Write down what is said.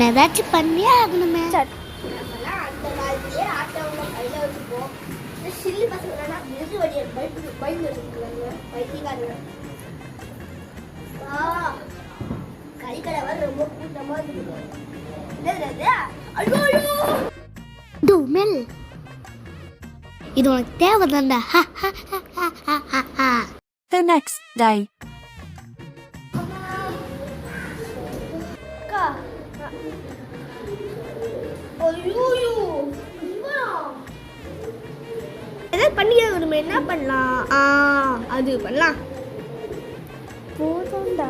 ஏதாச்சும் பண்ணியே ஆகணுமே. சில்லி பசங்க பயந்து வைத்தியக்காரங்க கறிக்கடை வர ரொம்ப கூட்டமா இருக்குது. இது உனக்கு தேவைதான்டா. The next day. பண்ணிக்க என்ன பண்ணலாம்? அது பண்ணலாம். போதும்டா.